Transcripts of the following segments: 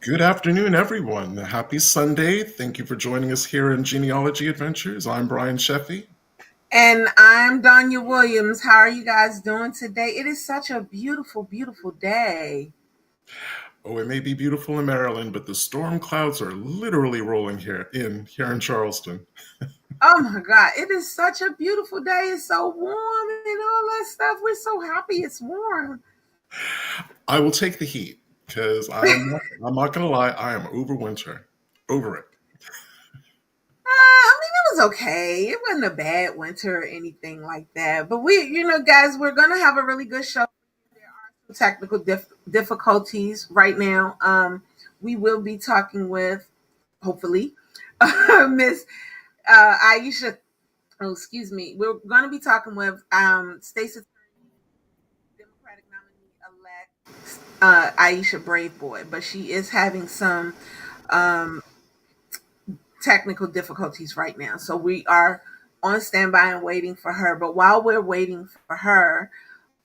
Good afternoon, everyone. Happy Sunday. Thank you for joining us here in Genealogy Adventures. I'm Brian Sheffey. And I'm Donya Williams. How are you guys doing today? It is such a beautiful, beautiful day. Oh, it may be beautiful in Maryland, but the storm clouds are literally rolling here in Charleston. Oh my God, it is such a beautiful day. It's so warm and all that stuff. We're so happy it's warm. I will take the heat because I'm not gonna lie, I am over winter. Over it. I mean, it was okay. It wasn't a bad winter or anything like that. But guys, we're going to have a really good show. There are some technical difficulties right now. We will be talking with, hopefully, Miss Aisha. Oh, excuse me. We're going to be talking with State's Attorney, Democratic nominee elect Aisha Braveboy, but she is having some um, technical difficulties right now. So we are on standby and waiting for her. But while we're waiting for her,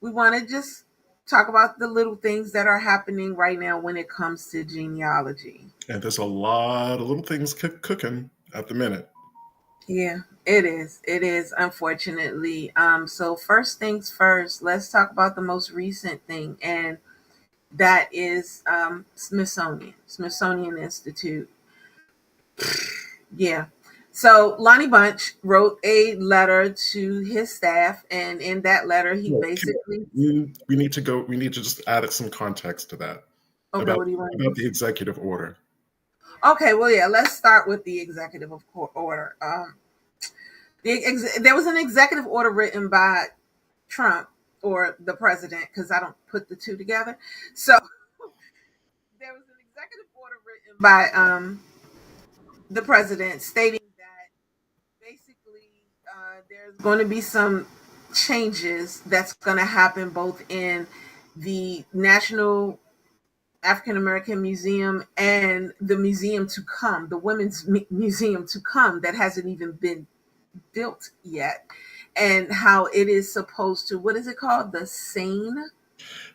we want to just talk about the little things that are happening right now when it comes to genealogy. And there's a lot of little things cooking at the minute. Yeah, it is. It is, unfortunately. So first things first, let's talk about the most recent thing, and that is Smithsonian Institute. Yeah. So Lonnie Bunch wrote a letter to his staff, and in that letter, he Well, basically, we need to go. We need to just add some context to that okay, about what do you want to about do? the executive order. Okay, well, yeah, let's start with the executive order. There was an executive order written by Trump or the president, because I don't put the two together. So there was an executive order written by the president stating that basically there's going to be some changes that's going to happen both in the National African American Museum and the museum to come, the Women's Museum to come, that hasn't even been built yet, and how it is supposed to, what is it called? The SANE?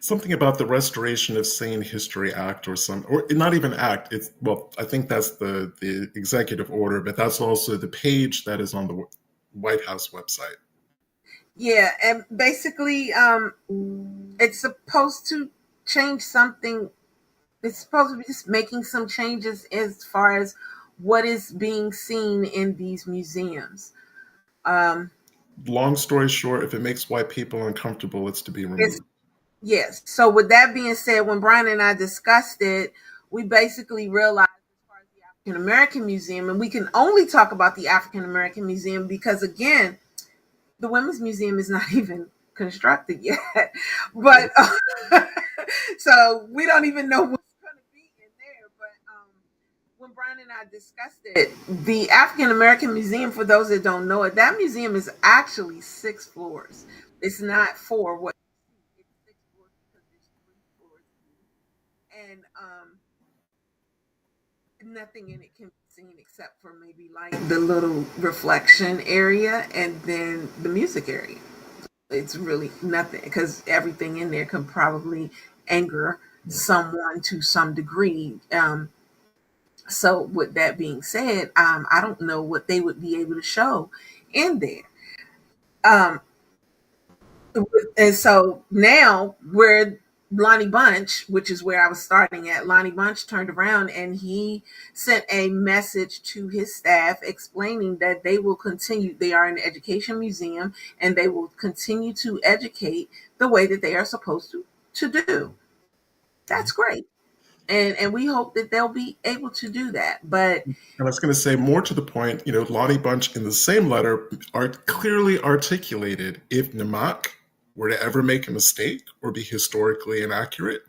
Something about the Restoration of Sane History Act or not even act. It's, well, I think that's the executive order, but that's also the page that is on the White House website. Yeah, and basically, it's supposed to change something. It's supposed to be just making some changes as far as what is being seen in these museums. Um, Long story short, if it makes white people uncomfortable, it's to be it's removed. Yes. So with that being said, when Brian and I discussed it, we basically realized as far as the African American Museum, and we can only talk about the African American Museum because again, the Women's Museum is not even constructed yet. But so we don't even know what's going to be in there. But when Brian and I discussed it, the African American Museum, for those that don't know it, that museum is actually 6 floors. It's not four. What it's 6 floors because there's 3 floors, and nothing in it can be seen except for maybe like the little reflection area and then the music area. It's really nothing because everything in there can probably anger someone to some degree. So, with that being said, I don't know what they would be able to show in there. Um, and so now where Lonnie Bunch, which is where I was starting at, Lonnie Bunch turned around and he sent a message to his staff explaining that they will continue, they are an education museum and they will continue to educate the way that they are supposed to do. That's great. And we hope that they'll be able to do that. But And I was going to say, more to the point, Lonnie Bunch in the same letter clearly articulated if Namak were to ever make a mistake or be historically inaccurate,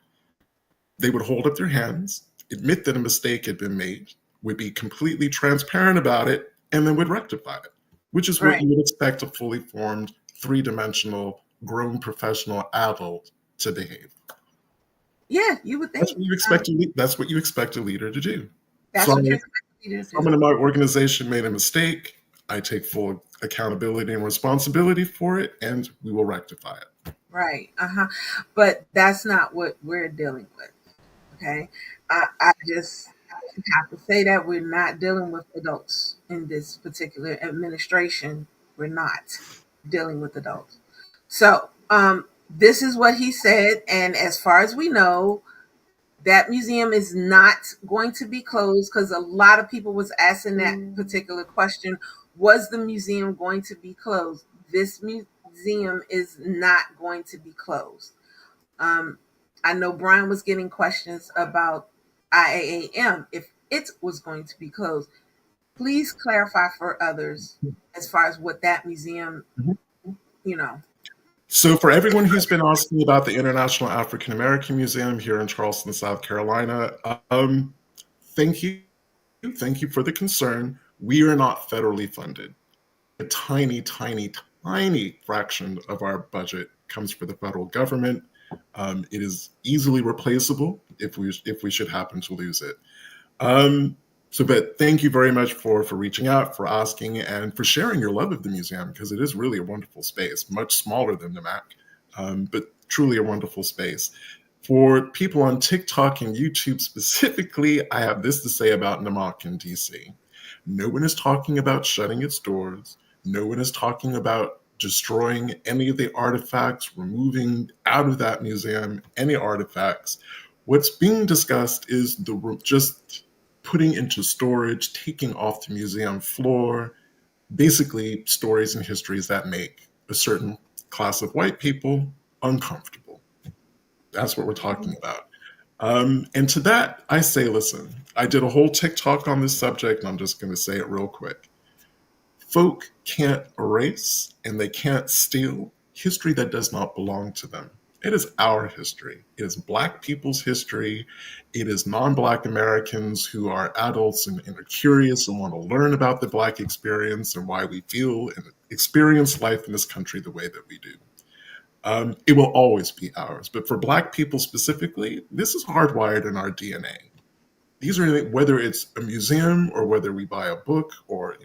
they would hold up their hands, admit that a mistake had been made, would be completely transparent about it, and then would rectify it, which is what right. you would expect a fully formed, three-dimensional, grown professional adult to behave. Yeah, you would That's think. what you expect. That's what you expect a leader to do. That's what you're So, expecting to someone do. in my organization made a mistake. I take full accountability and responsibility for it, and we will rectify it. Right. Uh-huh. But that's not what we're dealing with. Okay. I just have to say that we're not dealing with adults in this particular administration. We're not dealing with adults. So, this is what he said. And as far as we know, that museum is not going to be closed because a lot of people was asking that particular question. Was the museum going to be closed? This museum is not going to be closed. Um, I know Brian was getting questions about IAAM if it was going to be closed. Please clarify for others as far as what that museum, Mhm. you know. So, for everyone who's been asking about the International African American Museum here in Charleston, South Carolina, thank you. Thank you for the concern. We are not federally funded. A tiny, tiny, tiny fraction of our budget comes for the federal government. It is easily replaceable if we should happen to lose it. Um, but thank you very much for reaching out, for asking, and for sharing your love of the museum, because it is really a wonderful space, much smaller than the MAC, but truly a wonderful space. For people on TikTok and YouTube specifically, I have this to say about NAMAC in DC. No one is talking about shutting its doors. No one is talking about destroying any of the artifacts, removing out of that museum any artifacts. What's being discussed is just putting into storage, taking off the museum floor, basically stories and histories that make a certain class of white people uncomfortable. That's what we're talking about. And to that, I say, listen, I did a whole TikTok on this subject, and I'm just going to say it real quick. Folk can't erase and they can't steal history that does not belong to them. It is our history. It is Black people's history. It is non-Black Americans who are adults and are curious and want to learn about the Black experience and why we feel and experience life in this country the way that we do. It will always be ours. But for Black people specifically, this is hardwired in our DNA. These are, whether it's a museum or whether we buy a book or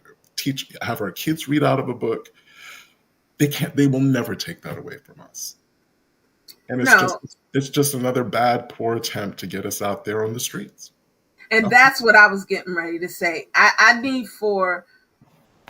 have our kids read out of a book, they will never take that away from us. And No, it's just another bad, poor attempt to get us out there on the streets. and Nothing. that's what I was getting ready to say. I need for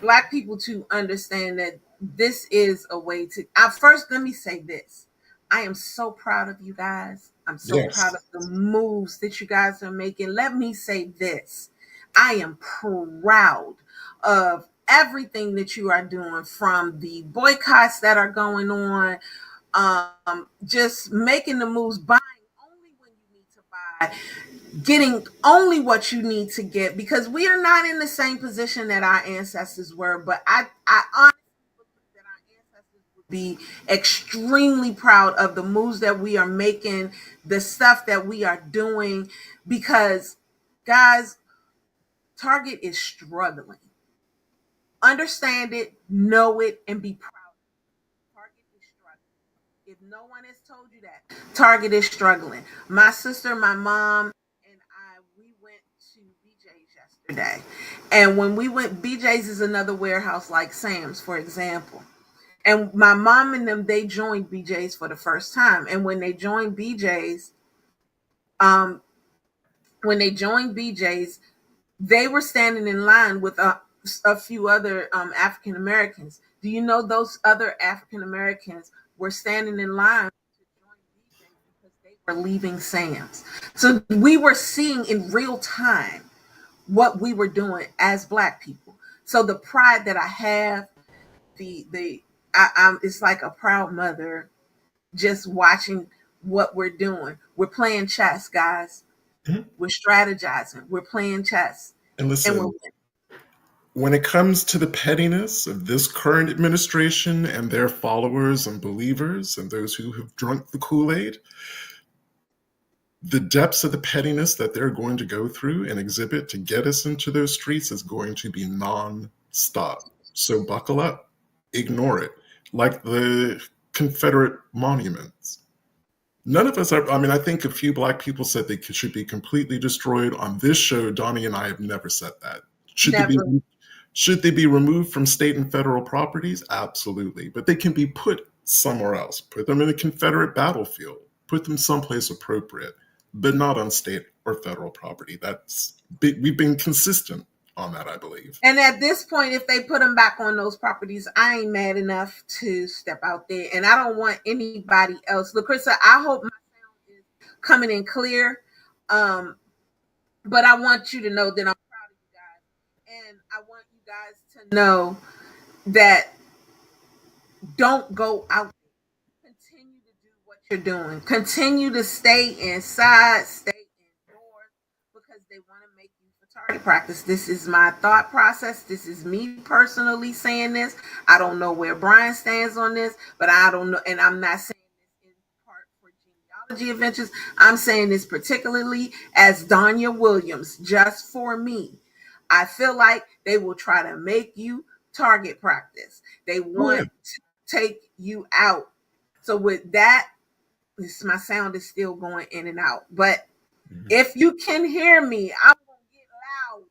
Black people to understand that this is a way to. First, let me say this. I am so proud of you guys. I'm so proud Yes. of the moves that you guys are making. Let me say this. I am proud of everything that you are doing, from the boycotts that are going on, just making the moves, buying only when you need to buy, getting only what you need to get, because we are not in the same position that our ancestors were. But I honestly believe that our ancestors would be extremely proud of the moves that we are making, the stuff that we are doing, because, guys, Target is struggling. Understand it, know it, and be proud. Target is struggling. If no one has told you that, Target is struggling. My sister, my mom, and I, we went to BJ's yesterday. And when we went, BJ's is another warehouse like Sam's, for example. And my mom and them, they joined BJ's for the first time. And um, when they joined BJ's, they were standing in line with a few other African Americans. Do you know those other African Americans were standing in line to join BJ's because they were leaving Sam's? So we were seeing in real time what we were doing as Black people. So the pride that I have, I'm it's like a proud mother just watching what we're doing. We're playing chess, guys. Mhm. We're strategizing. We're playing chess, And and we're listen, when it comes to the pettiness of this current administration and their followers and believers and those who have drunk the Kool-Aid, the depths of the pettiness that they're going to go through and exhibit to get us into those streets is going to be non-stop. So buckle up, ignore it. Like the Confederate monuments. None of us are, I mean, I think a few Black people said they should be completely destroyed. On this show, Donnie and I have never said that. Should they be never. should they be removed from state and federal properties? Absolutely. But they can be put somewhere else. Put them in a Confederate battlefield. Put them someplace appropriate, but not on state or federal property. We've been consistent on that, I believe. And at this point, if they put them back on those properties, I ain't mad enough to step out there. And I don't want anybody else. Lucretia, I hope my sound is coming in clear. But I want you to know that I'm proud of you guys. And I want you guys to know that don't go out there. Continue to do what you're doing. Continue to stay inside, stay indoors, because they want to make you for target practice. This is my thought process. This is me personally saying this. I don't know where Brian stands on this, but I don't know. And I'm not saying this in part for Genealogy Adventures. I'm saying this particularly as Donya Williams, just for me. I feel like they will try to make you target practice. They want to take you out. So with that, my sound is still going in and out. But if you can hear me, I'm gonna get loud.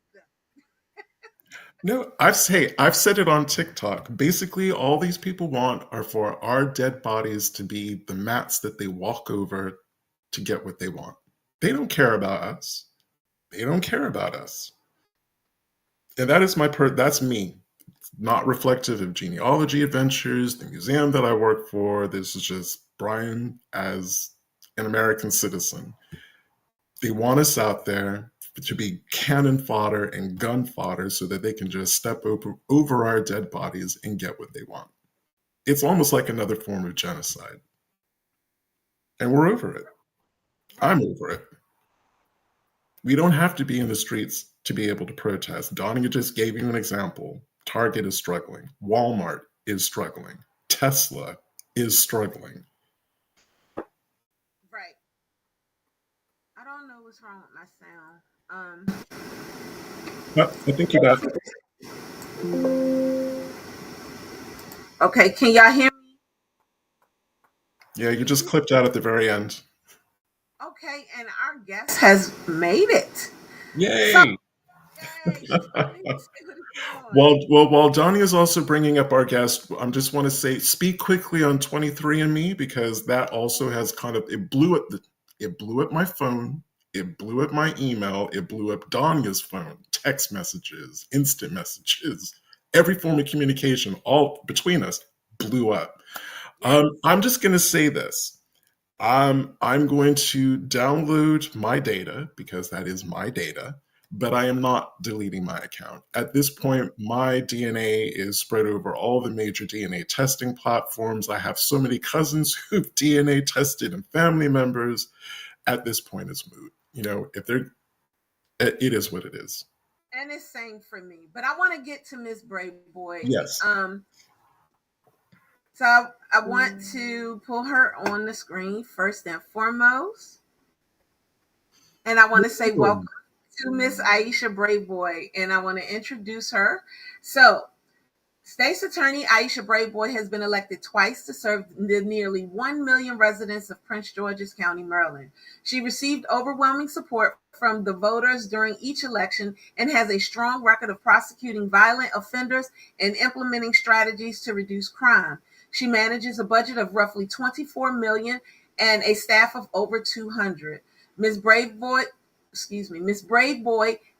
No, I've said it on TikTok. Basically, all these people want are for our dead bodies to be the mats that they walk over to get what they want. They don't care about us. They don't care about us. And that is that's me. Not reflective of Genealogy Adventures, the museum that I work for. This is just Brian as an American citizen. They want us out there to be cannon fodder and gun fodder so that they can just step over our dead bodies and get what they want. It's almost like another form of genocide. And we're over it. I'm over it. We don't have to be in the streets to be able to protest. Donya just gave you an example. Target is struggling. Walmart is struggling. Tesla is struggling. Right. I don't know what's wrong with my sound. I think you got it. Okay, can y'all hear me? Yeah, you just clipped out at the very end. Okay, and our guest has made it. Yay! So, yay. While Donnie is also bringing up our guest, I just want to say, speak quickly on 23andMe, because that also has it blew up my phone, it blew up my email, it blew up Donya's phone, text messages, instant messages, every form of communication, all between us blew up. I'm just going to say this. I'm going to download my data, because that is my data, but I am not deleting my account. At this point, my DNA is spread over all the major DNA testing platforms. I have so many cousins who've DNA tested and family members. At this point, it's moot. It is what it is. And it's same for me. But I want to get to Miss Braveboy. Yes. So I want to pull her on the screen first and foremost. And I want to say welcome to Miss Aisha Braveboy. And I want to introduce her. So State's Attorney Aisha Braveboy has been elected twice to serve the nearly 1 million residents of Prince George's County, Maryland. She received overwhelming support from the voters during each election and has a strong record of prosecuting violent offenders and implementing strategies to reduce crime. She manages a budget of roughly $24 million and a staff of over 200. Ms. Braveboy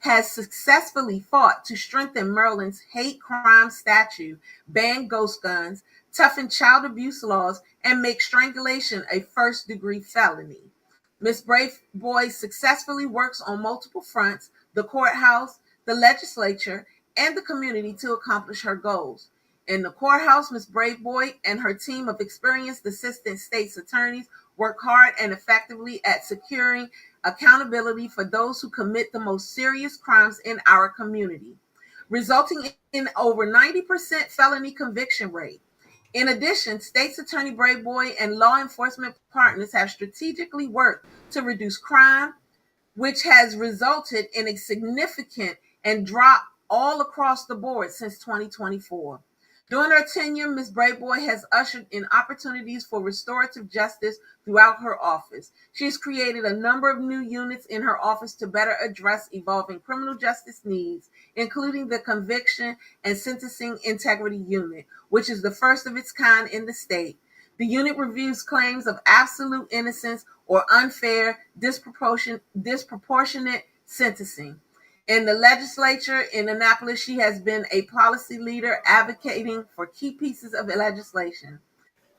has successfully fought to strengthen Maryland's hate crime statute, ban ghost guns, toughen child abuse laws, and make strangulation a first-degree felony. Ms. Braveboy successfully works on multiple fronts, the courthouse, the legislature, and the community to accomplish her goals. In the courthouse, Ms. Braveboy and her team of experienced assistant state's attorneys work hard and effectively at securing accountability for those who commit the most serious crimes in our community, resulting in over 90% felony conviction rate. In addition, State's Attorney Braveboy and law enforcement partners have strategically worked to reduce crime, which has resulted in a significant and drop all across the board since 2024. During her tenure, Ms. Braveboy has ushered in opportunities for restorative justice throughout her office. She has created a number of new units in her office to better address evolving criminal justice needs, including the Conviction and Sentencing Integrity Unit, which is the first of its kind in the state. The unit reviews claims of absolute innocence or unfair, disproportionate sentencing. In the legislature in Annapolis, she has been a policy leader advocating for key pieces of legislation.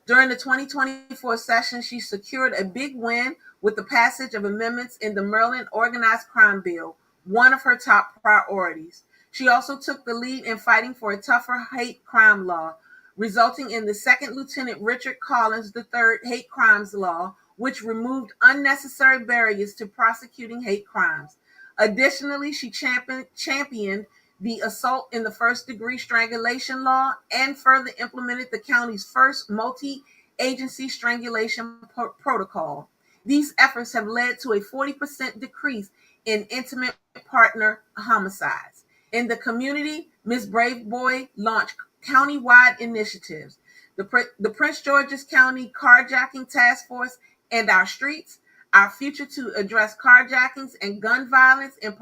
During the 2024 session, she secured a big win with the passage of amendments in the Maryland Organized Crime Bill, one of her top priorities. She also took the lead in fighting for a tougher hate crime law, resulting in the Second Lieutenant Richard Collins III hate crimes law, which removed unnecessary barriers to prosecuting hate crimes. Additionally, she championed the assault in the first degree strangulation law and further implemented the county's first multi agency strangulation protocol. These efforts have led to a 40% decrease in intimate partner homicides. In the community, Ms. Braveboy launched county-wide initiatives. The Prince George's County Carjacking Task Force and Our Streets, Our Future to address carjackings and gun violence in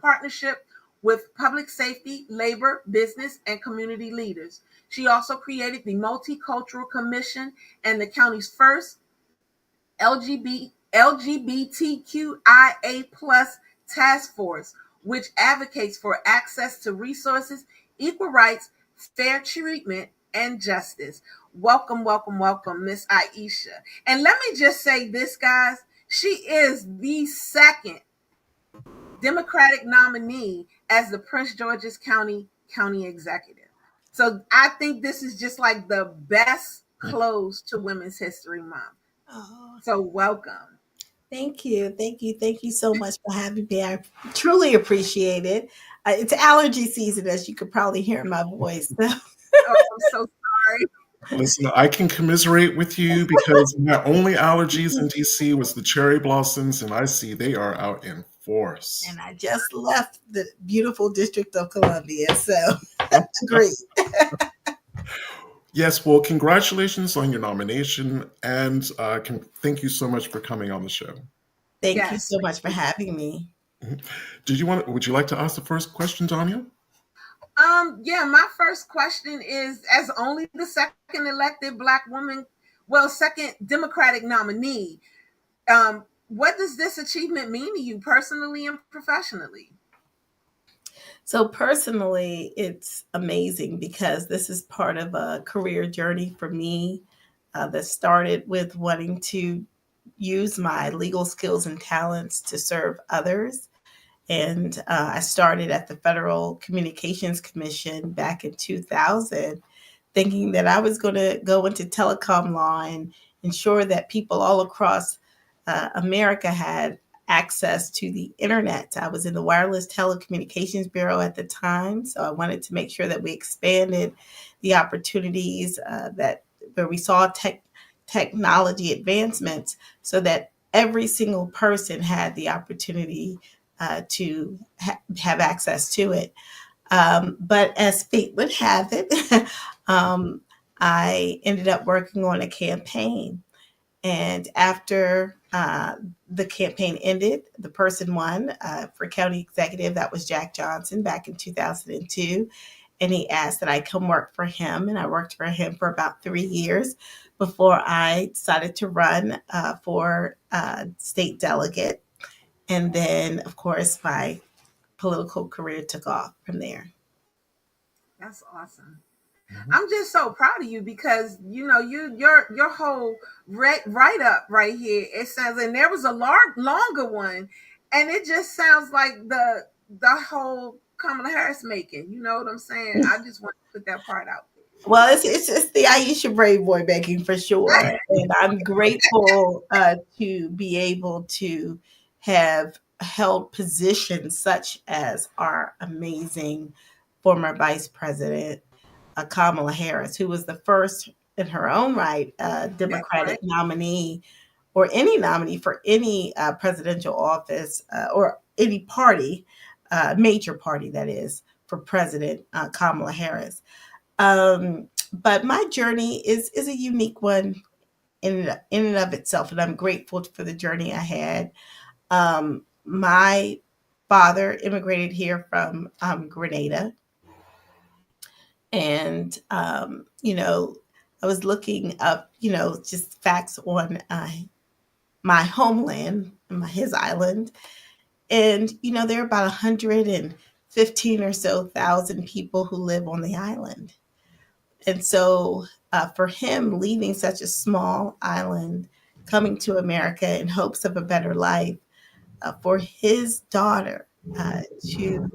partnership with public safety, labor, business, and community leaders. She also created the Multicultural Commission and the county's first LGBTQIA plus task force, which advocates for access to resources, equal rights, fair treatment, and justice. Welcome, welcome, welcome, Miss Aisha. And let me just say this, guys. She is the second Democratic nominee as the Prince George's County Executive. So I think this is just like the best close to Women's History Month. Oh, So welcome. thank you. Thank you. Thank you so much for having me. I truly appreciate it. It's allergy season, as you could probably hear in my voice. So. Oh, I'm so sorry. Listen, I can commiserate with you because my only allergies in DC was the cherry blossoms, and I see they are out in force. And I just left the beautiful District of Columbia, so great. Yes, well, congratulations on your nomination, and thank you so much for coming on the show. Thank you Yes. so much for having me. Would you like to ask the first question, Donya? Yeah, my first question is, as only the second elected Black woman, well, second Democratic nominee, what does this achievement mean to you personally and professionally? So personally, it's amazing because this is part of a career journey for me that started with wanting to use my legal skills and talents to serve others. And I started at the Federal Communications Commission back in 2000, thinking that I was going to go into telecom law and ensure that people all across America had access to the internet. I was in the Wireless Telecommunications Bureau at the time, so I wanted to make sure that we expanded the opportunities that where we saw technology advancements, so that every single person had the opportunity to have access to it. But as fate would have it, I ended up working on a campaign. And after the campaign ended, the person won for county executive. That was Jack Johnson back in 2002. And he asked that I come work for him. And I worked for him for about 3 years before I decided to run for state delegate. And then, of course, my political career took off from there. That's awesome. I'm just so proud of you because your whole write up right here. It says, and there was a longer one, and it just sounds like the whole Kamala Harris making. You know what I'm saying? I just want to put that part out. Well, it's the Aisha Braveboy making for sure, and I'm grateful to be able to have held positions such as our amazing former Vice President Kamala Harris, who was the first in her own right That's Democratic right. nominee or any nominee for any presidential office or any party, major party that is, for President Kamala Harris. But my journey is a unique one in and of itself, and I'm grateful for the journey I had. My father immigrated here from Grenada, and I was looking up, just facts on my homeland, his island. And, there are about 115 or so thousand people who live on the island. And so for him, leaving such a small island, coming to America in hopes of a better life, for his daughter to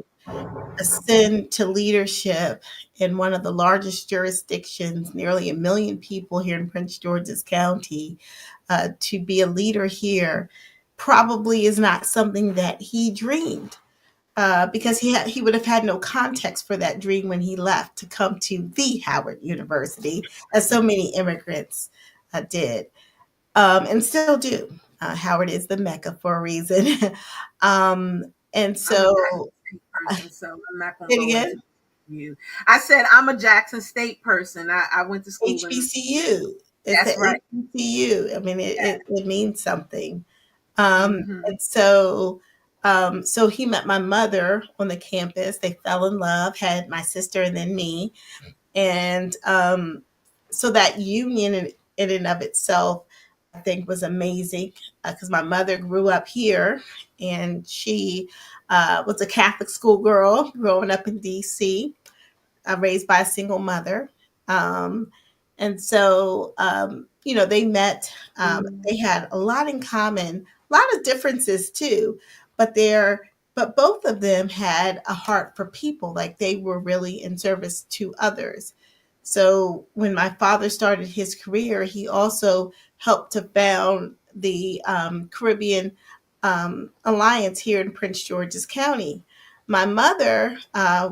ascend to leadership in one of the largest jurisdictions, nearly 1 million people here in Prince George's County, to be a leader here probably is not something that he dreamed. Because he would have had no context for that dream when he left to come to the Howard University, as so many immigrants did, and still do. Howard is the Mecca for a reason. And I'm a so, Jackson State person, so I'm not going say to it go into again, you. I said I'm a Jackson State person. I went to school in. HBCU. It's That's an right. HBCU. I mean, it means something. Hmm. And so he met my mother on the campus. They fell in love, had my sister and then me. And so that union in and of itself, I think, was amazing because my mother grew up here and she was a Catholic schoolgirl growing up in DC, raised by a single mother. Um, and so, they met, they had a lot in common, a lot of differences too, but but both of them had a heart for people. Like they were really in service to others. So when my father started his career, he also helped to found the Caribbean Alliance here in Prince George's County. My mother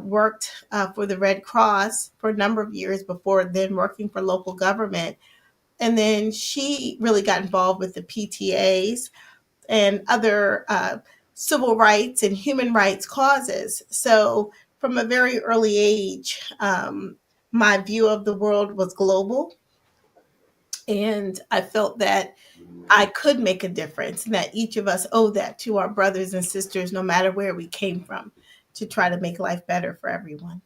worked for the Red Cross for a number of years before then working for local government. And then she really got involved with the PTAs and other civil rights and human rights causes. So from a very early age, my view of the world was global. And I felt that I could make a difference and that each of us owe that to our brothers and sisters, no matter where we came from, to try to make life better for everyone.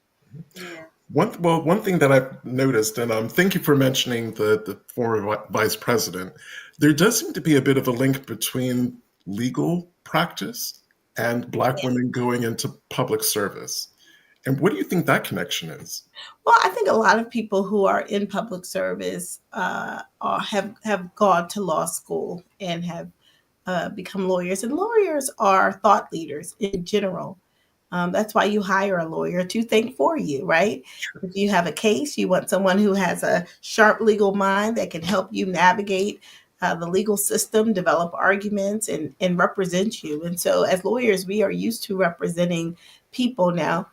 Yeah. One thing that I've noticed, and thank you for mentioning the former vice president, there does seem to be a bit of a link between legal practice and Black Yes. women going into public service. And what do you think that connection is? Well, I think a lot of people who are in public service have gone to law school and have become lawyers, and lawyers are thought leaders in general. That's why you hire a lawyer to think for you, right? If you have a case, you want someone who has a sharp legal mind that can help you navigate the legal system, develop arguments, and represent you. And so, as lawyers, we are used to representing people now.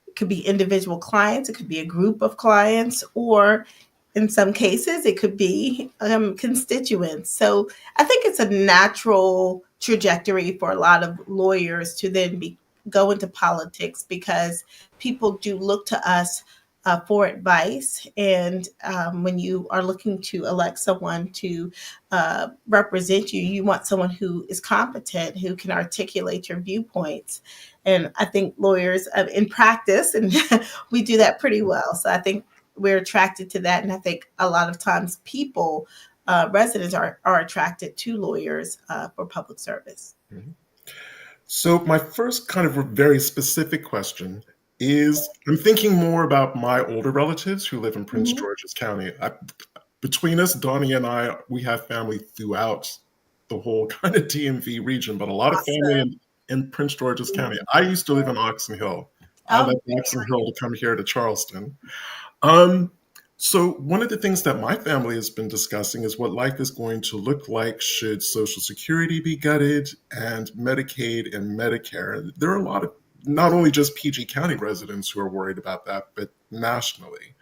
It could be individual clients, it could be a group of clients, or in some cases, it could be constituents. So I think it's a natural trajectory for a lot of lawyers to then go into politics because people do look to us for advice. And when you are looking to elect someone to represent you, you want someone who is competent, who can articulate your viewpoints. And I think lawyers in practice, and we do that pretty well. So I think we're attracted to that. And I think a lot of times people, residents are attracted to lawyers for public service. Mhm. So my first kind of very specific question is, I'm thinking more about my older relatives who live in Prince Mhm. George's County. Between us, Donnie and I, we have family throughout the whole kind of DMV region, but a lot of family Awesome. in Prince George's County. I used to live in Oxon Hill. I Oh, left Oxon Hill to come here to Charleston. Um, so one of the things that my family has been discussing is what life is going to look like should Social Security be gutted and Medicaid and Medicare. There are a lot of not only just PG County residents who are worried about that, but nationally.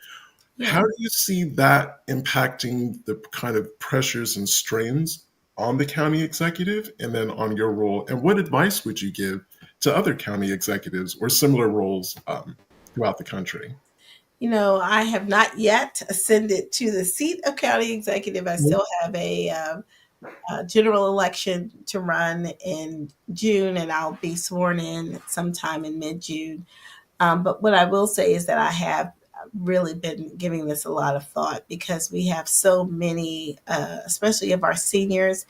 How yeah. do you see that impacting the kind of pressures and strains on the county executive and then on your role? And what advice would you give to other county executives or similar roles throughout the country? I have not yet ascended to the seat of county executive. I Mhm. still have a general election to run in June, and I'll be sworn in sometime in mid June. But what I will say is that I have really been giving this a lot of thought because we have so many, especially of our seniors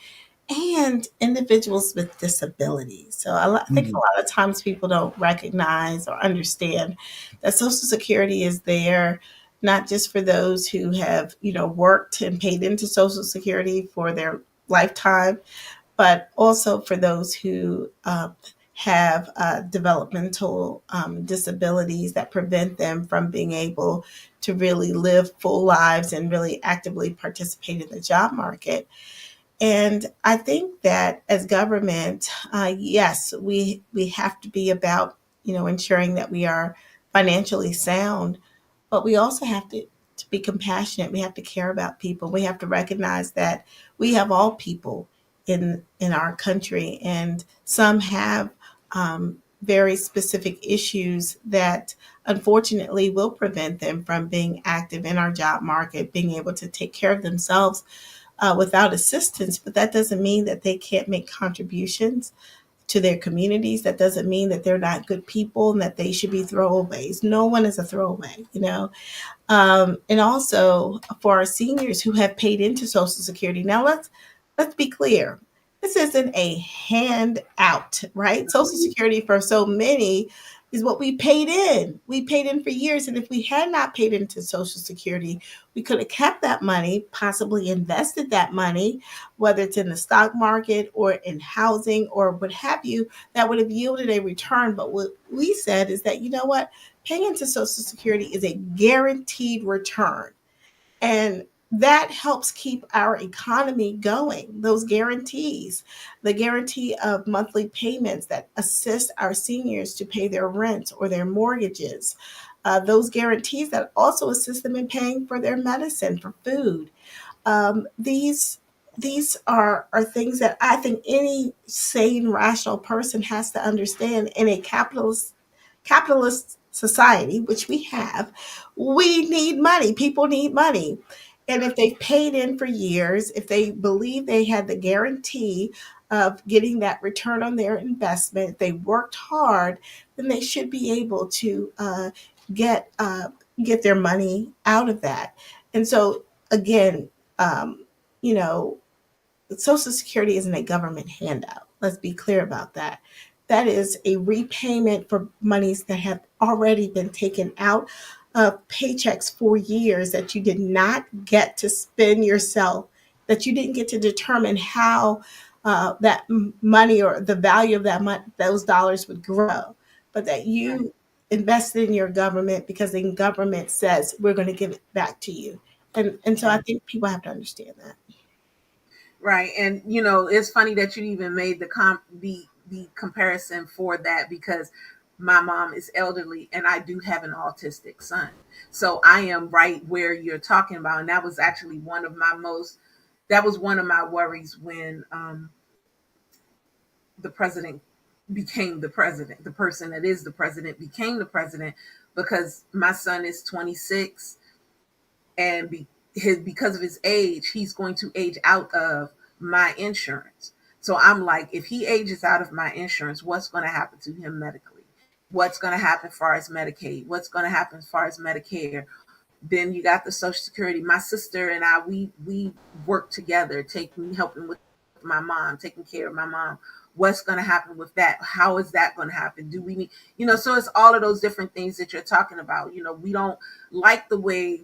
and individuals with disabilities. So I think a Mhm. lot of times people don't recognize or understand that Social Security is there not just for those who have, worked and paid into Social Security for their lifetime, but also for those who have developmental disabilities that prevent them from being able to really live full lives and really actively participate in the job market. And I think that as government, yes, we have to be about ensuring that we are financially sound, but we also have to be compassionate. We have to care about people. We have to recognize that we have all people in our country, and some have very specific issues that unfortunately will prevent them from being active in our job market, being able to take care of themselves without assistance. But that doesn't mean that they can't make contributions to their communities. That doesn't mean that they're not good people and that they should be throwaways. No one is a throwaway. And also for our seniors who have paid into Social Security. Now let's be clear. This isn't a handout, right? Social Security for so many is what we paid in. We paid in for years. And if we had not paid into Social Security, we could have kept that money, possibly invested that money, whether it's in the stock market or in housing or what have you, that would have yielded a return. But what we said is that, you know what? Paying into Social Security is a guaranteed return. And that helps keep our economy going. Those guarantees, the guarantee of monthly payments that assist our seniors to pay their rent or their mortgages, those guarantees that also assist them in paying for their medicine, for food. These are things that I think any sane, rational person has to understand in a capitalist society, which we have. We need money. People need money. And if they've paid in for years, if they believe they had the guarantee of getting that return on their investment, if they worked hard, then they should be able to get get their money out of that. And so again, um, you know, Social Security isn't a government handout. Let's be clear about that. That is a repayment for monies that have already been taken out of paychecks for years that you did not get to spend yourself, that you didn't get to determine how that money or the value of that money, those dollars would grow, but that Right. you invested in your government because the government says we're going to give it back to you. And so I Right. think people have to understand that. Right. And it's funny that you even made the comparison for that, because my mom is elderly and I do have an autistic son. So I am right where you're talking about. And that was actually one of my worries when the president became the president. The person that is the president became the president, because my son is 26, and because of his age, he's going to age out of my insurance. So I'm like, if he ages out of my insurance, what's going to happen to him medically? What's going to happen as far as Medicaid? What's going to happen as far as Medicare? Then you got the Social Security. My sister and I, we work together, helping with my mom, taking care of my mom. What's going to happen with that? How is that going to happen? Do we need, so it's all of those different things that you're talking about. We don't like the way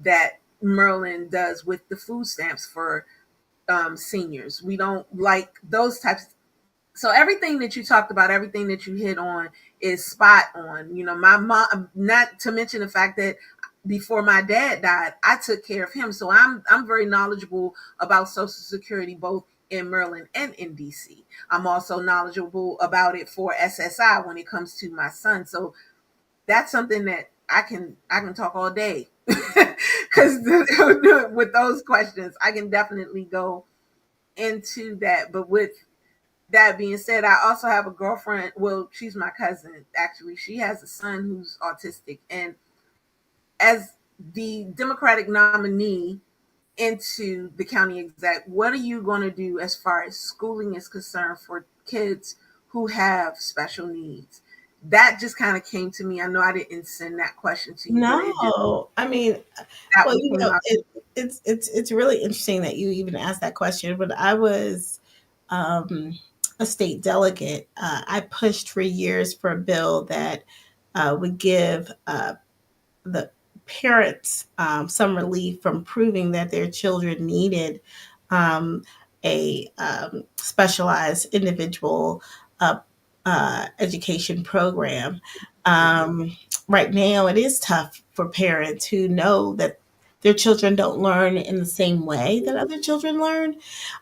that Merlin does with the food stamps for seniors. We don't like those types. So everything that you talked about, everything that you hit on is spot on. My mom, not to mention the fact that before my dad died, I took care of him. So I'm very knowledgeable about Social Security, both in Maryland and in DC. I'm also knowledgeable about it for SSI when it comes to my son. So that's something that I can talk all day, because with those questions I can definitely go into that. But with that being said, I also have a girlfriend. Well, she's my cousin, actually. She has a son who's autistic. And as the Democratic nominee into the county exec, what are you going to do as far as schooling is concerned for kids who have special needs? that just kind of came to me. I know I didn't send that question to you, but it just, No, I mean, that well, one came out. it's really interesting that you even asked that question. When I was um, a state delegate, I pushed for years for a bill that would give the parents some relief from proving that their children needed um, a specialized individual uh, education program. Right now, it is tough for parents who know that their children don't learn in the same way that other children learn,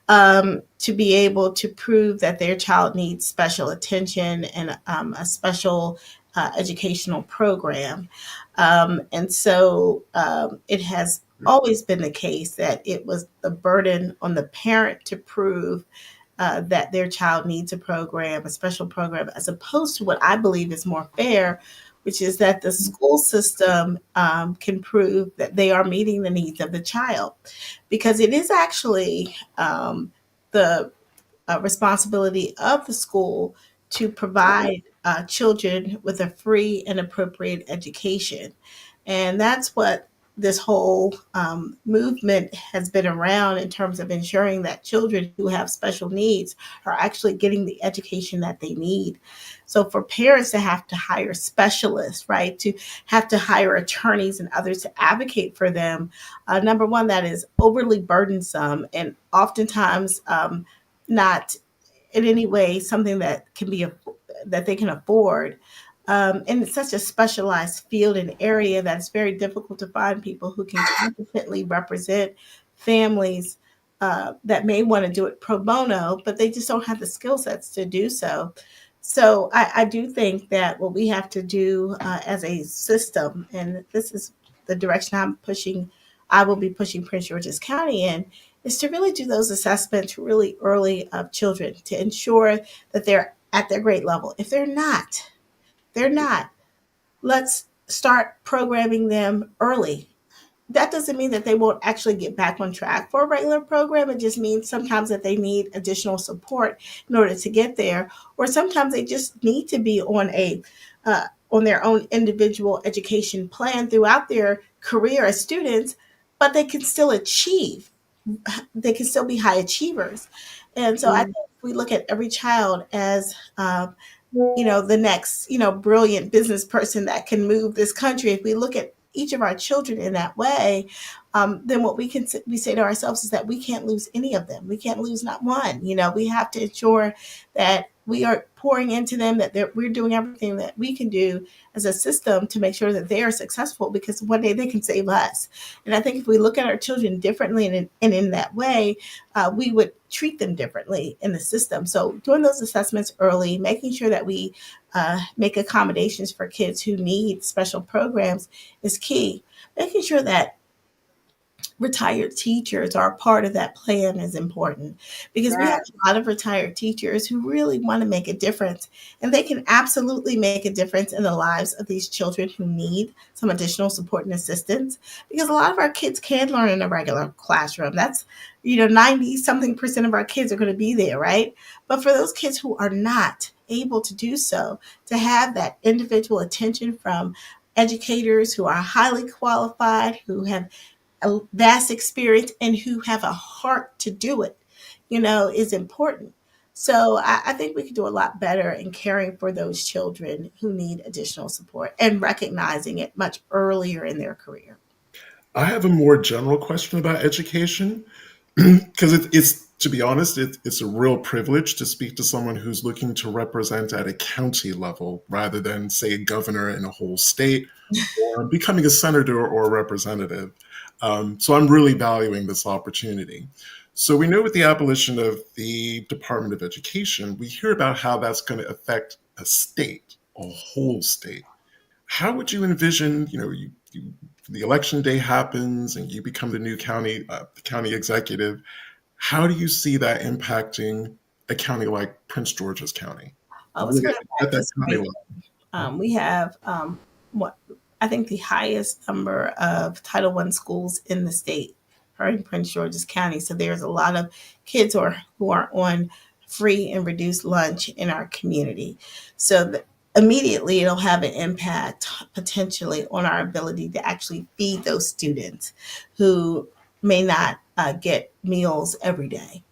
to be able to prove that their child needs special attention and a special educational program. It has always been the case that it was the burden on the parent to prove that their child needs a program, a special program, as opposed to what I believe is more fair, which is that the school system can prove that they are meeting the needs of the child. Because it is actually the responsibility of the school to provide children with a free and appropriate education. And that's what this whole movement has been around in terms of ensuring that children who have special needs are actually getting the education that they need. So for parents to have to hire specialists, right, to have to hire attorneys and others to advocate for them, number one, that is overly burdensome and oftentimes not in any way something that can be that they can afford. And it's such a specialized field and area that it's very difficult to find people who can competently represent families that may want to do it pro bono, but they just don't have the skill sets to do so. So I do think that what we have to do as a system, and this is the direction I will be pushing Prince George's County in, is to really do those assessments really early of children to ensure that they're at their grade level. If they're not. Let's start programming them early. That doesn't mean that they won't actually get back on track for a regular program. It just means sometimes that they need additional support in order to get there, or sometimes they just need to be on their own individual education plan throughout their career as students, but they can still achieve. They can still be high achievers. And so I think if we look at every child as the next, brilliant business person that can move this country, if we look at each of our children in that way, then what we say to ourselves is that we can't lose any of them. We can't lose not one. We have to ensure that we are pouring into them, that we're doing everything that we can do as a system to make sure that they are successful, because one day they can save us. And I think if we look at our children differently and in that way, we would treat them differently in the system. So doing those assessments early, making sure that we make accommodations for kids who need special programs is key. Making sure that retired teachers are a part of that plan is important, because we have Yes, a lot of retired teachers who really want to make a difference, and they can absolutely make a difference in the lives of these children who need some additional support and assistance, because a lot of our kids can learn in a regular classroom. That's 90 something percent of our kids are going to be there, right? But for those kids who are not able to do so, to have that individual attention from educators who are highly qualified, who have a vast experience, and who have a heart to do it, is important. So I think we could do a lot better in caring for those children who need additional support and recognizing it much earlier in their career. I have a more general question about education because it's, to be honest, it's a real privilege to speak to someone who's looking to represent at a county level rather than, say, a governor in a whole state or becoming a senator or a representative. So I'm really valuing this opportunity. So we know with the abolition of the Department of Education, we hear about how that's going to affect a state, a whole state. How would you envision, the election day happens and you become the new county executive. How do you see that impacting a county like Prince George's County? I was Really going to at impact that this county great. level. We have what I think the highest number of Title I schools in the state are in Prince George's County. So there's a lot of kids who are on free and reduced lunch in our community. So immediately it'll have an impact potentially on our ability to actually feed those students who may not get meals every day,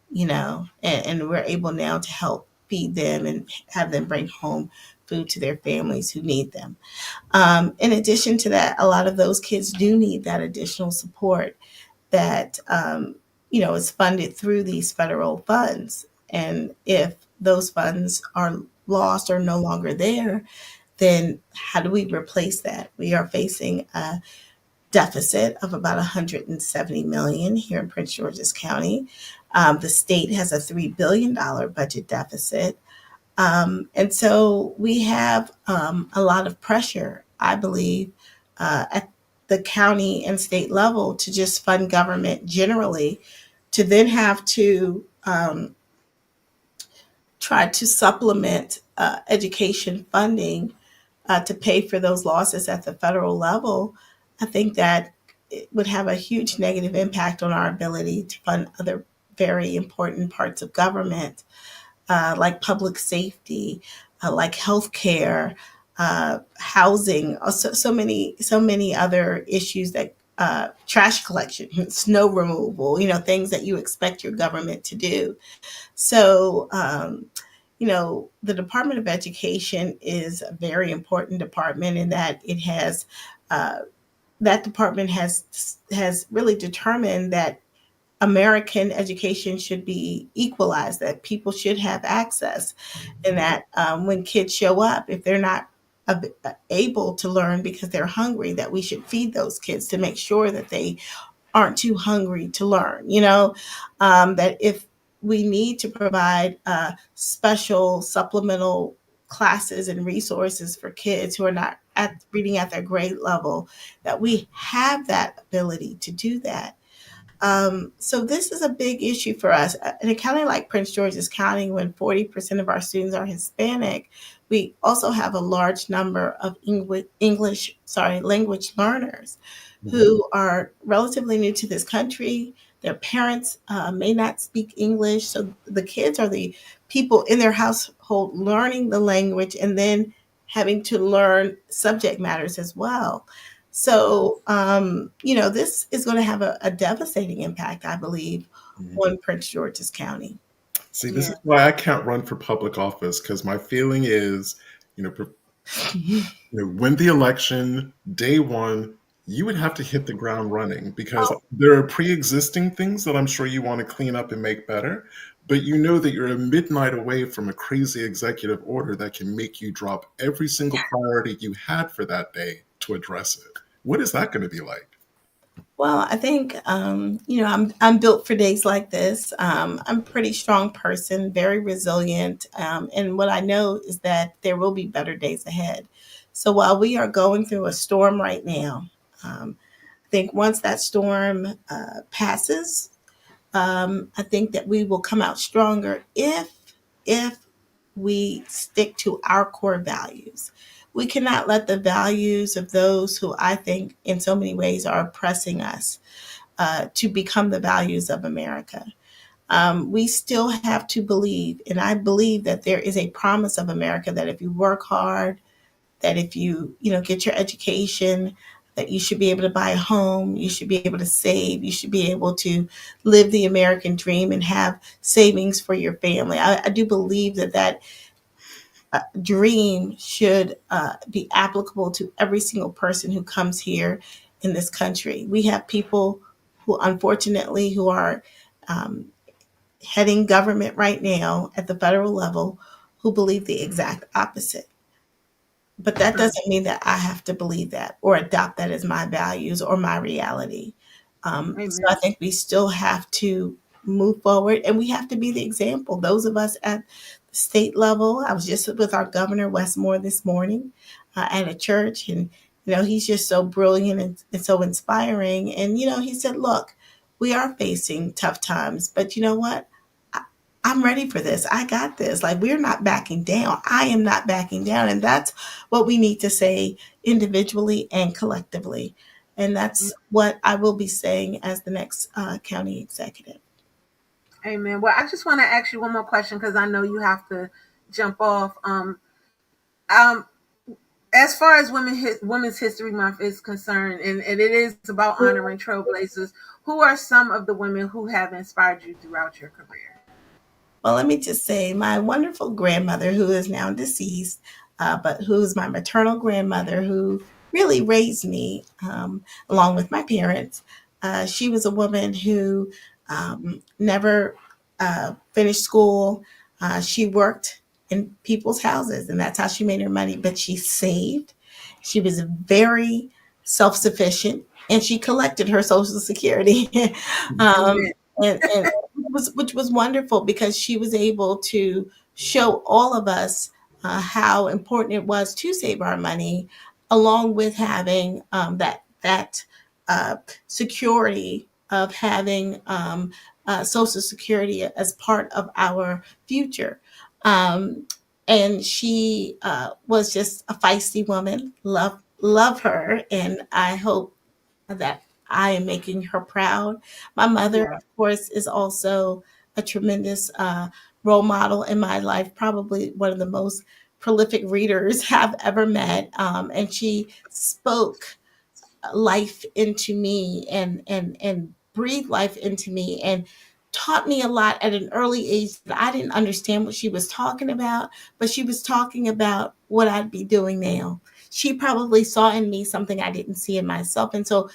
and we're able now to help feed them and have them bring home food to their families who need them. In addition to that, a lot of those kids do need that additional support that is funded through these federal funds. And if those funds are lost or no longer there, then how do we replace that? We are facing a deficit of about 170 million here in Prince George's County. The state has a $3 billion budget deficit. And so we have a lot of pressure, I believe, at the county and state level to just fund government generally, to then have to try to supplement education funding to pay for those losses at the federal level. I think that it would have a huge negative impact on our ability to fund other very important parts of government, like public safety, like healthcare, housing, so many other issues that trash collection, snow removal, things that you expect your government to do. So, the Department of Education is a very important department in that it has that department has really determined that American education should be equalized, that people should have access, and that when kids show up, if they're not able to learn because they're hungry, that we should feed those kids to make sure that they aren't too hungry to learn. That if we need to provide special supplemental classes and resources for kids who are not reading at their grade level, that we have that ability to do that. So this is a big issue for us. In a county like Prince George's County, when 40% of our students are Hispanic, we also have a large number of language learners who are relatively new to this country. Their parents may not speak English, so the kids are the people in their household learning the language and then having to learn subject matters as well. So, this is going to have a devastating impact, I believe, Mhm. on Prince George's County. See, this Yeah. is why I can't run for public office because my feeling is, win the election day one, you would have to hit the ground running because Oh, there are pre-existing things that I'm sure you want to clean up and make better, but you know that you're a midnight away from a crazy executive order that can make you drop every single priority you had for that day to address it. What is that going to be like? well, I think I'm built for days like this. I'm a pretty strong person, very resilient, and what I know is that there will be better days ahead. So while we are going through a storm right now, I think once that storm passes, I think that we will come out stronger if we stick to our core values. We cannot let the values of those who I think in so many ways are oppressing us to become the values of America. We still have to believe, and I believe that there is a promise of America that if you work hard, that if you get your education, that you should be able to buy a home, you should be able to save, you should be able to live the American dream and have savings for your family. I do believe that dream should be applicable to every single person who comes here in this country. We have people who, unfortunately, who are um, heading government right now at the federal level who believe the exact opposite. But that doesn't mean that I have to believe that or adopt that as my values or my reality. So I Amen. think we still have to move forward and we have to be the example. Those of us at the state level, I was just with our governor, Westmore, this morning at a church, and he's just so brilliant and so inspiring. And he said, "Look, we are facing tough times, but you know what? I'm ready for this. I got this. Like, we're not backing down. I am not backing down." And that's what we need to say individually and collectively. And that's what I will be saying as the next county executive. Amen. Well, I just want to ask you one more question because I know you have to jump off. as far as Women's History Month is concerned, and it is about honoring trailblazers, who are some of the women who have inspired you throughout your career? Well, let me just say, my wonderful grandmother, who is now deceased, but who's my maternal grandmother, who really raised me along with my parents. She was a woman who never finished school. She worked in people's houses, and that's how she made her money. But she saved. She was very self sufficient, and she collected her Social Security. Amen. And which was wonderful because she was able to show all of us how important it was to save our money, along with having that security of having Social Security as part of our future. Um, and she was just a feisty woman. Love her, and I hope that I am making her proud. My mother, Yeah. of course, is also a tremendous role model in my life, probably one of the most prolific readers I've ever met. And she spoke life into me and breathed life into me and taught me a lot at an early age that I didn't understand what she was talking about, but she was talking about what I'd be doing now. She probably saw in me something I didn't see in myself. And so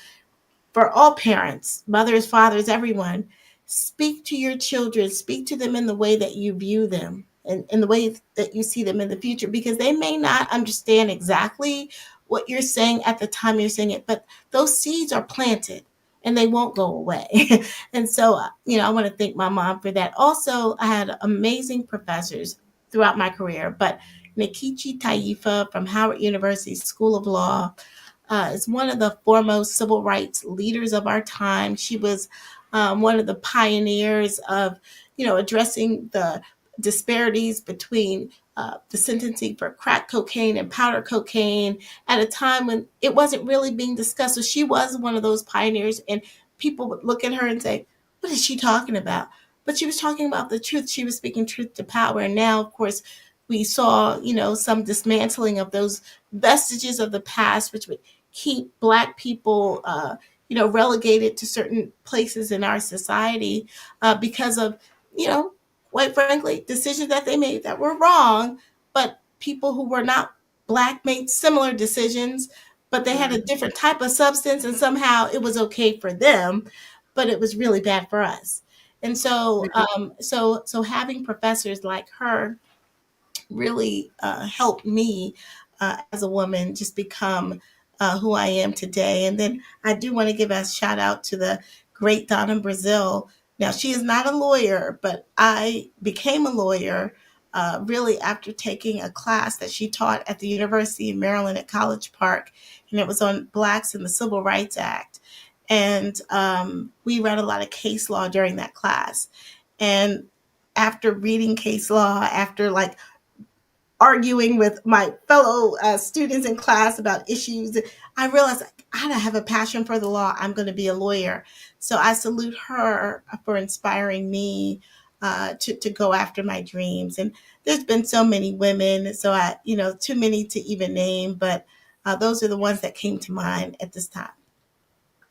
for all parents, mothers, fathers, everyone, speak to your children, speak to them in the way that you view them and in the way that you see them in the future, because they may not understand exactly what you're saying at the time you're saying it, but those seeds are planted and they won't go away. And so, I want to thank my mom for that. Also, I had amazing professors throughout my career, but Nikichi Taifa from Howard University School of Law is one of the foremost civil rights leaders of our time. She was one of the pioneers of, addressing the disparities between the sentencing for crack cocaine and powder cocaine at a time when it wasn't really being discussed. So she was one of those pioneers, and people would look at her and say, "What is she talking about?" But she was talking about the truth. She was speaking truth to power. And now, of course, we saw, some dismantling of those vestiges of the past, which would keep Black people, relegated to certain places in our society because of, quite frankly, decisions that they made that were wrong. But people who were not Black made similar decisions, but they had a different type of substance, and somehow it was okay for them, but it was really bad for us. And so, so having professors like her really helped me as a woman just become who I am today. And then I do want to give a shout out to the great Donna Brazil. Now, she is not a lawyer, but I became a lawyer really after taking a class that she taught at the University of Maryland at College Park, and it was on Blacks and the Civil Rights Act. And we read a lot of case law during that class. And after reading case law, after like arguing with my fellow students in class about issues, I realized I have a passion for the law. I'm going to be a lawyer. So I salute her for inspiring me to go after my dreams. And there's been so many women, so too many to even name, but those are the ones that came to mind at this time.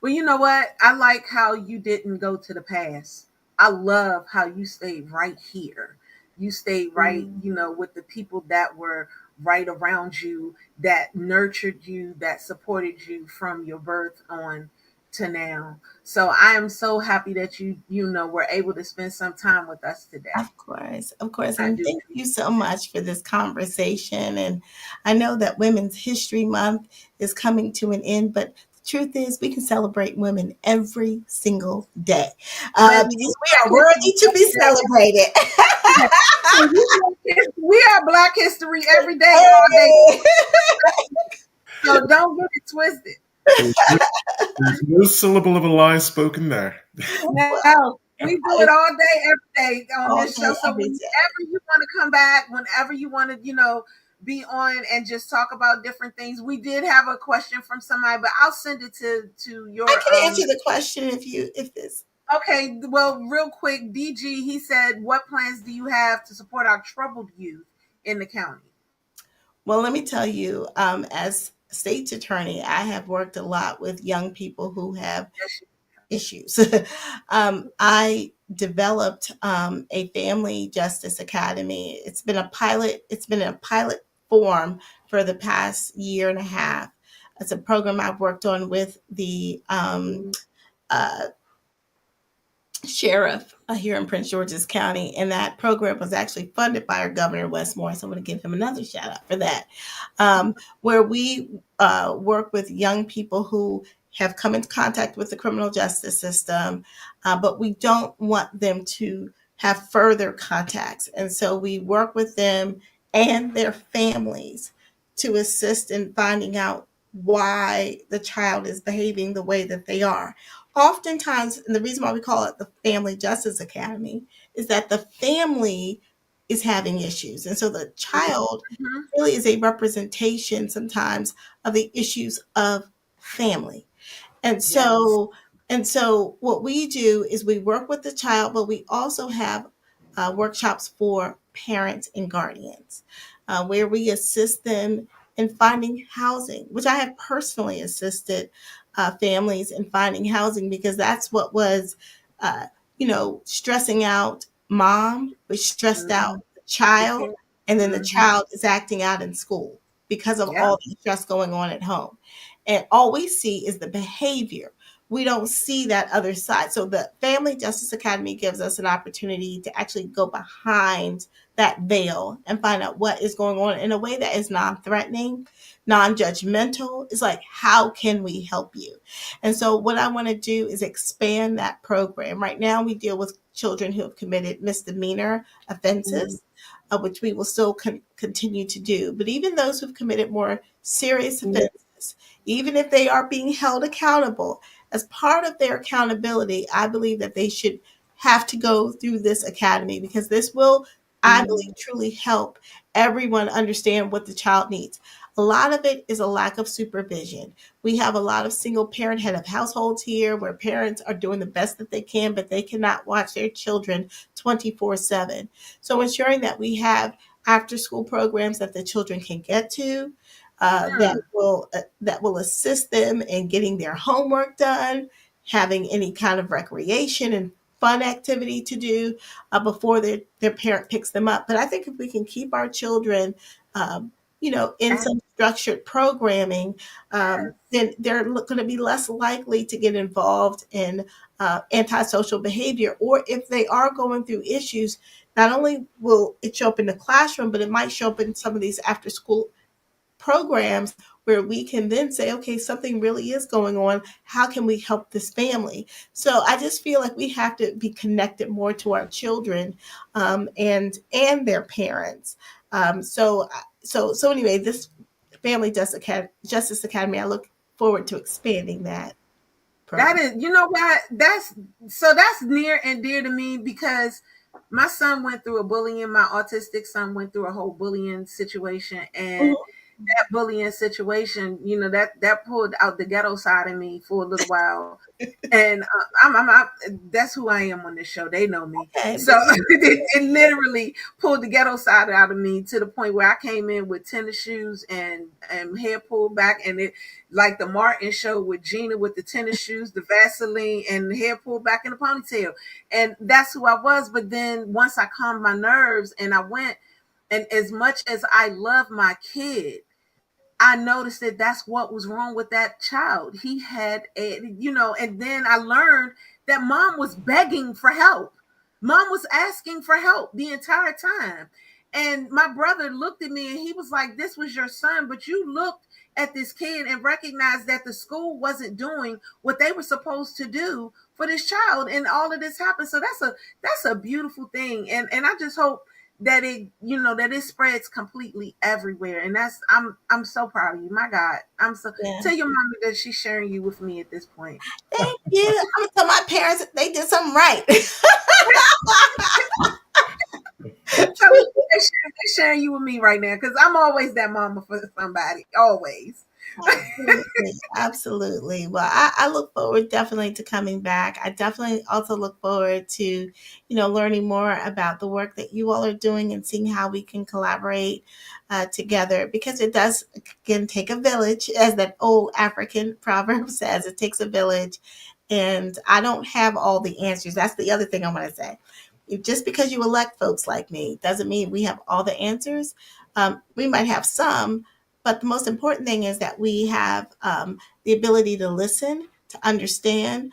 Well, you know what? I like how you didn't go to the past. I love how you stayed right here. You stayed right, with the people that were right around you, that nurtured you, that supported you from your birth on to now. So I am so happy that you were able to spend some time with us today. Of course. I And do thank you appreciate so that. much for this conversation. And I know that Women's History Month is coming to an end, but the truth is, we can celebrate women every single day Baby, because we are worthy to be celebrated. we are Black history every day, all day. Hey! So don't get it twisted. There's no syllable of a lie spoken there. Well, No, we do it all day, every day on all this show. day, So every whenever day. you want to come back, whenever you want to, be on and just talk about different things. We did have a question from somebody, but I'll send it to your I can answer the question if this. Okay, well, real quick, DG, he said, what plans do you have to support our troubled youth in the county? Well, let me tell you, as state's attorney, I have worked a lot with young people who have issues. I developed a family justice academy. It's been a pilot. It's been in a pilot form for the past year and a half. It's a program I've worked on with the uh, sheriff here in Prince George's County, and that program was actually funded by our governor Westmore. So I'm going to give him another shout out for that. Where we work with young people who have come into contact with the criminal justice system, but we don't want them to have further contacts, and so we work with them and their families to assist in finding out why the child is behaving the way that they are. Oftentimes, and the reason why we call it the Family Justice Academy is that the family is having issues. And so the child Mhm. really is a representation sometimes of the issues of family. And Yes. so what we do is we work with the child, but we also have workshops for parents and guardians where we assist them in finding housing, which I have personally assisted families in finding housing because that's what was, uh, stressing out mom, which stressed Mhm. out the The child, parent. and then the Mhm. child is acting out in school because of Yep. all the stress going on at home. And all we see is the behavior. We don't see that other side. So the Family Justice Academy gives us an opportunity to actually go behind that veil and find out what is going on in a way that is non-threatening, non-judgmental. It's like, how can we help you? And so what I want to do is expand that program. Right now we deal with children who have committed misdemeanor Mhm. offenses, which we will still continue to do. But even those who've committed more serious Mhm. offenses, even if they are being held accountable, as part of their accountability, I believe that they should have to go through this academy because this will, I Mhm. believe, truly help everyone understand what the child needs. A lot of it is a lack of supervision. We have a lot of single parent head of households here where parents are doing the best that they can, but they cannot watch their children 24/7. So ensuring that we have after school programs that the children can get to, Hmm. that will assist them in getting their homework done, having any kind of recreation and fun activity to do before their parent picks them up. But I think if we can keep our children, in And some structured programming, yes. then they're going to be less likely to get involved in antisocial behavior. Or if they are going through issues, not only will it show up in the classroom, but it might show up in some of these after school programs where we can then say, okay, something really is going on. How can we help this family? So I just feel like we have to be connected more to our children and their parents. So anyway, this Family Justice Academy, I look forward to expanding that That program. is, you know what? That's near and dear to me because my son went through a bullying. My autistic son went through a whole bullying situation, and Mhm. that bullying situation, that pulled out the ghetto side of me for a little while. And that's who I am on this show. They know me. Okay, So but it literally pulled the ghetto side out of me to the point where I came in with tennis shoes and hair pulled back, and it like the Martin show with Gina with the tennis shoes, the Vaseline, and the hair pulled back in a ponytail. And that's who I was. But then once I calmed my nerves and I went, and as much as I love my kid, I noticed that that's what was wrong with that child. He had and then I learned that mom was begging for help. Mom was asking for help the entire time. And my brother looked at me and he was like, "This was your son, but you looked at this kid and recognized that the school wasn't doing what they were supposed to do for this child, and all of this happened." So that's a beautiful thing. And I just hope that it spreads completely everywhere, and I'm so proud of you. My God, I'm so yeah. tell your mommy that she's sharing you with me at this point. Thank you. I'm gonna tell my parents they did something right. Tell them they're sharing you with me right now because I'm always that mama for somebody, always. Absolutely. Absolutely. Well, I look forward definitely to coming back. I definitely also look forward to, learning more about the work that you all are doing and seeing how we can collaborate together, because it does, again, take a village, as that old African proverb says. It takes a village, and I don't have all the answers. That's the other thing I want to say. Just because you elect folks like me doesn't mean we have all the answers. We might have some, but the most important thing is that we have the ability to listen, to understand,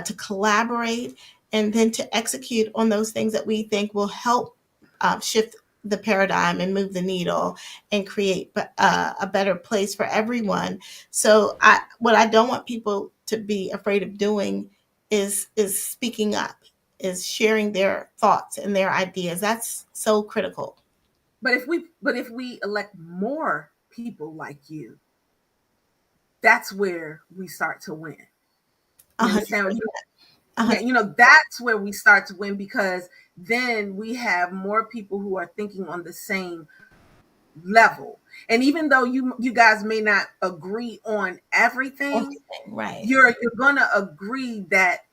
to collaborate, and then to execute on those things that we think will help shift the paradigm and move the needle and create a better place for everyone. So, what I don't want people to be afraid of doing is speaking up, is sharing their thoughts and their ideas. That's so critical. But if we elect more people like you, that's where we start to win. A You hundred understand? percent. A Yeah, hundred. that's where we start to win, because then we have more people who are thinking on the same level. And even though you guys may not agree on everything, Everything, right. you're gonna agree that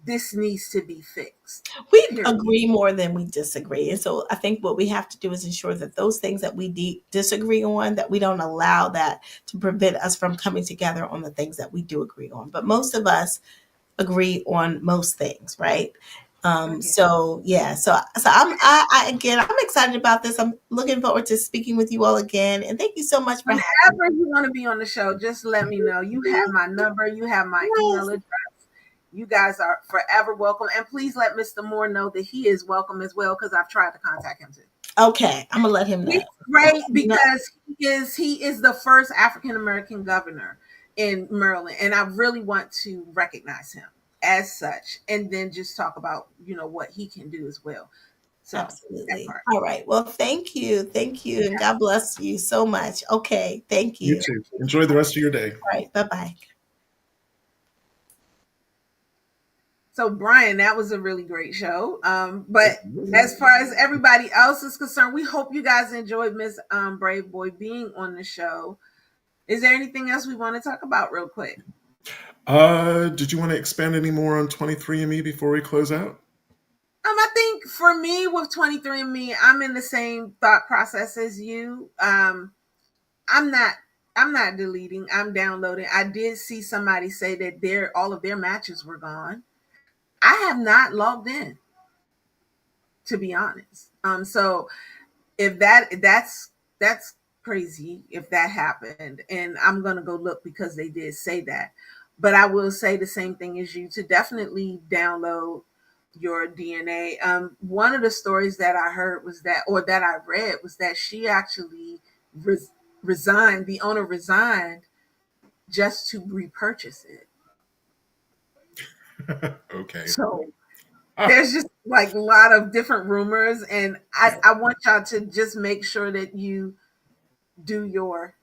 this needs to be fixed. We Period. agree more than we disagree. And so I think what we have to do is ensure that those things that we disagree on, that we don't allow that to prevent us from coming together on the things that we do agree on. But most of us agree on most things, right? Okay. So yeah, so I again, I'm excited about this. I'm looking forward to speaking with you all again, and thank you so much for having Whenever you want to be on the show, just let me know. You have me. my number, you have my email Yes. address. You guys are forever welcome. And please let Mr. Moore know that he is welcome as well, because I've tried to contact him too. Okay, I'm gonna let him know. He's great because he is the first African American governor in Maryland, and I really want to recognize him as such, and then just talk about what he can do as well. So that Absolutely. part. All right. Well, thank you. Thank you. And God bless you so much. Okay. Thank You you. too. Enjoy the rest of your day. All right. Bye bye. So Brian, that was a really great show. But as far as everybody else is concerned, we hope you guys enjoyed Miss Brave Boy being on the show. Is there anything else we want to talk about real quick? Did you want to expand any more on 23andMe before we close out? I think for me with 23andMe, I'm in the same thought process as you. I'm not I'm not deleting, I'm downloading. I did see somebody say that all of their matches were gone. I have not logged in, to be honest. So if that's crazy if that happened, and I'm gonna go look because they did say that. But I will say the same thing as you, to definitely download your DNA. One of the stories that I heard was that, or that I read, was that she actually resigned. The owner resigned just to repurchase it. Okay. So Ah, there's just like a lot of different rumors, and I want y'all to just make sure that you do your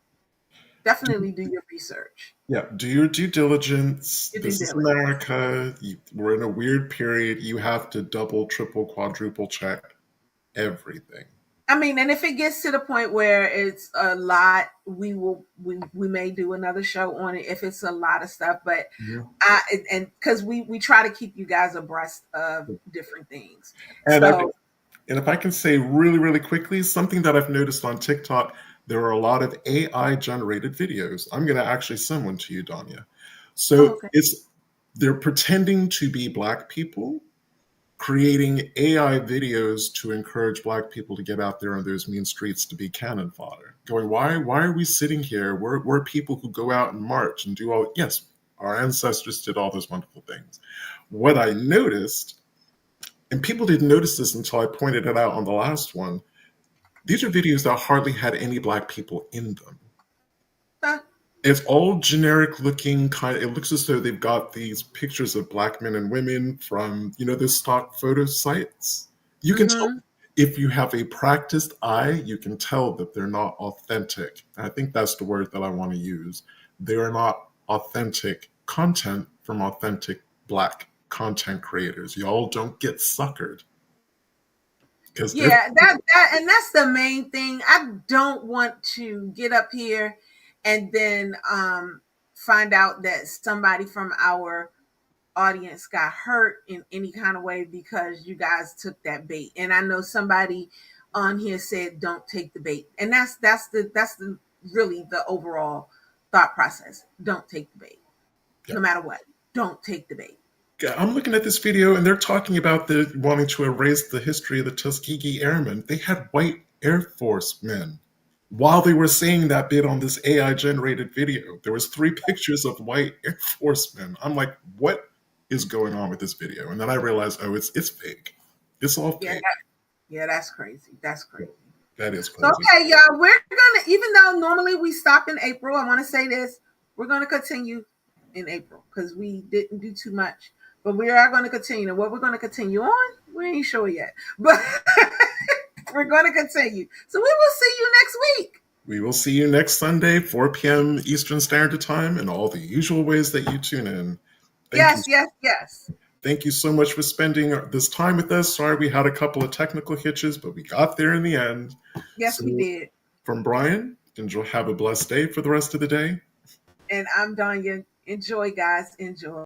definitely do your research. yeah, do your due diligence. Your due This is diligence. America. We're in a weird period. You have to double, triple, quadruple check everything. I mean, and if it gets to the point where it's a lot, we may do another show on it if it's a lot of stuff. But Mhm. and because we try to keep you guys abreast of different things. And I So And if I can say really, really quickly, something that I've noticed on TikTok, there are a lot of AI generated videos. I'm going to actually send one to you, Donya. So okay. they're pretending to be Black people, creating AI videos to encourage Black people to get out there on those mean streets to be cannon fodder. Going, why are we sitting here? We're people who go out and march and do all. Yes, our ancestors did all those wonderful things. What I noticed, and people didn't notice this until I pointed it out on the last one, these are videos that hardly had any Black people in them. Huh. It's all generic looking kind of, it looks as though they've got these pictures of Black men and women from, the stock photo sites. You can tell, Mm-hmm. if you have a practiced eye, you can tell that they're not authentic. I think that's the word that I want to use. They are not authentic content from authentic Black content creators. Y'all don't get suckered. Because they're Yeah, that and that's the main thing. I don't want to get up here and then find out that somebody from our audience got hurt in any kind of way because you guys took that bait. And I know somebody on here said don't take the bait, and that's the really the overall thought process. Don't take the bait. Yeah. No matter what, don't take the bait. I'm looking at this video and they're talking about the wanting to erase the history of the Tuskegee Airmen. They had white Air Force men while they were saying that bit on this AI generated video. There was 3 pictures of white Air Force men. I'm like, what is going on with this video? And then I realized, oh, it's fake. It's all fake. Yeah, that's crazy. That's crazy. That is crazy. So, okay, y'all, we're gonna, even though normally we stop in April, I want to say this, we're gonna continue in April because we didn't do too much, but we are going to continue. And what we're going to continue on, we ain't sure yet, but we're going to continue. So we will see you next week. We will see you next Sunday, 4 p.m. Eastern Standard Time, and all the usual ways that you tune in. Yes. Thank you so much for spending this time with us. Sorry we had a couple of technical hitches, but we got there in the end. Yes, we did. From Brian, have a blessed day for the rest of the day. And I'm Donya. Enjoy, guys. Enjoy.